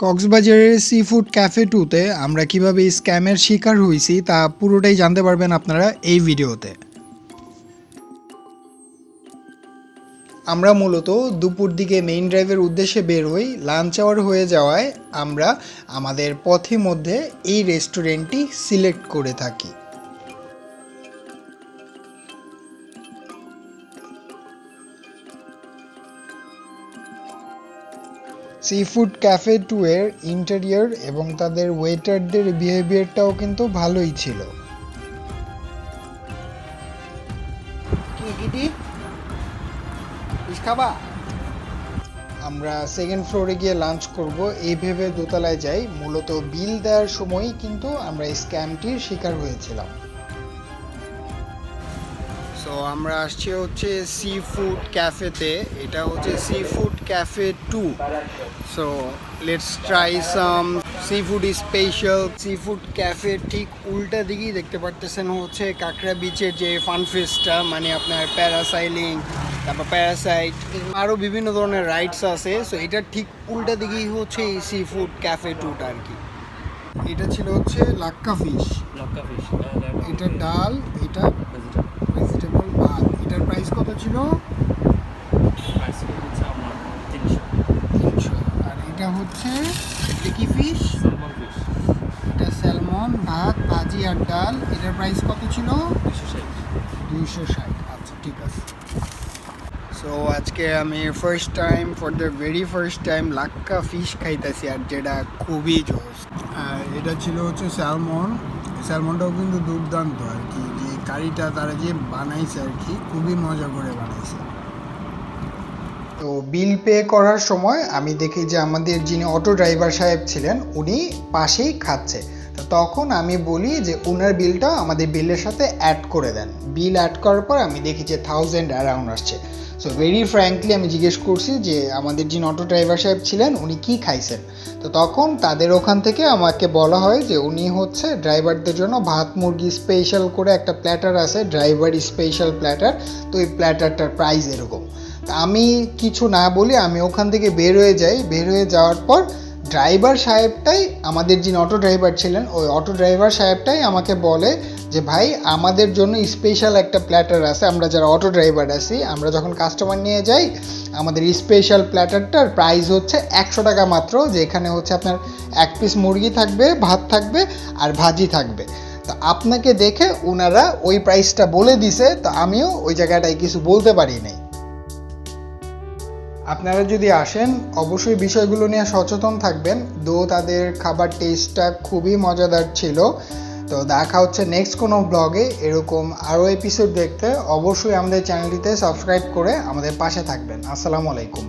কক্সবাজারের sea food cafe 2তে আমরা কিভাবে স্ক্যামের শিকার হয়েছি তা পুরোটাই জানতে পারবেন আপনারা এই ভিডিওতে। আমরা মূলত দুপুর দিকে মেইন ড্রাইভের উদ্দেশ্যে বের হই। লাঞ্চ আওয়ার হয়ে যাওয়ায় আমরা আমাদের পথের মধ্যে এই রেস্টুরেন্টটি সিলেক্ট করে থাকি। সি ফুড ক্যাফে 2 এর ইন্টেরিয়র এবং তাদের ওয়েটারদের বিহেভিয়ারটাও কিন্তু ভালোই ছিল। আমরা সেকেন্ড ফ্লোরে গিয়ে লাঞ্চ করব এই ভেবে দোতলায় যাই। মূলত বিল দেওয়ার সময়ই কিন্তু আমরা স্ক্যামটির শিকার হয়েছিলাম। সো আমরা আসছি হচ্ছে সি ফুড ক্যাফেতে। এটা হচ্ছে sea food cafe 2। So let's try some sea food special. Sea food cafe ঠিক উল্টা দিকেই দেখতে পারতেছেন হচ্ছে কাঁকড়া বিচের যে ফান ফেস্টটা, মানে আপনার প্যারাসাইলিং, তারপর প্যারাসাইট, আরও বিভিন্ন ধরনের রাইডস আছে। সো এটা ঠিক উল্টা দিকেই হচ্ছে এই সি ফুড ক্যাফে 2টা আর কি। এটা ছিল হচ্ছে লাক্কা ফিশ, এটা ডাল, এটা ভেজিটেবল ভাত। এটার প্রাইস কত ছিল? 300। আর এটা হচ্ছে কি ফিশ? এটা স্যালমন, ভাত, ভাজি আর ডাল। এটার প্রাইস কত ছিল? 260। আচ্ছা ঠিক আছে। সো আজকে আমি for the very first time লাক্কা ফিশ খাইতেছি, আর যেটা খুবই জোস। এটা ছিল হচ্ছে স্যালমনটাও কিন্তু দুর্দান্ত আর কি। যে কারিটা তারা যে বানাইছে আর কি, খুবই মজা করে বানাইছে। তো বিল পে করার সময় আমি দেখি যে আমাদের যিনি অটো ড্রাইভার সাহেব ছিলেন উনি পাশেই খাচ্ছে। তো তখন আমি বলি যে ওনার বিলটা আমাদের বিলের সাথে অ্যাড করে দেন। বিল অ্যাড করার পর আমি দেখি যে 1000 অ্যারাউন্ড আসছে। সো ভেরি ফ্র্যাঙ্কলি আমি জিজ্ঞেস করছি যে আমাদের যিনি অটো ড্রাইভার সাহেব ছিলেন উনি কি খাইছেন। তো তখন তাদের ওখান থেকে আমাকে বলা হয় যে উনি হচ্ছে ড্রাইভারদের জন্য ভাত মুরগি স্পেশাল করে একটা প্ল্যাটার আছে, ড্রাইভার স্পেশাল প্ল্যাটার। তো এই প্ল্যাটারটার প্রাইস এরকম। আমি কিছু না বলি আমি ওখান থেকে বের হয়ে যাই। বের হয়ে যাওয়ার পর ড্রাইভার সাহেবটাই, আমাদের যিনি অটো ড্রাইভার ছিলেন ওই অটো ড্রাইভার সাহেবটাই আমাকে বলে যে ভাই আমাদের জন্য স্পেশাল একটা প্ল্যাটার আছে। আমরা যারা অটো ড্রাইভার আছি, আমরা যখন কাস্টমার নিয়ে যাই আমাদের স্পেশাল প্ল্যাটারটার প্রাইস হচ্ছে 100 টাকা মাত্র। যে এখানে হচ্ছে আপনার 1 পিস মুরগি থাকবে, ভাত থাকবে আর ভাজি থাকবে। তো আপনাকে দেখে ওনারা ওই প্রাইসটা বলে দিছে। তো আমিও ওই জায়গাটায় কিছু বলতে পারি নাই। আপনারা যদি আসেন অবশ্যই বিষয়গুলো নিয়ে সচেতন থাকবেন। তাদের খাবার টেস্টটা খুবই মজাদার ছিল। তো দেখা হচ্ছে নেক্সট কোনো ব্লগে। এরকম আরও এপিসোড দেখতে অবশ্যই আমাদের চ্যানেলটিতে সাবস্ক্রাইব করে আমাদের পাশে থাকবেন। আসসালামু আলাইকুম।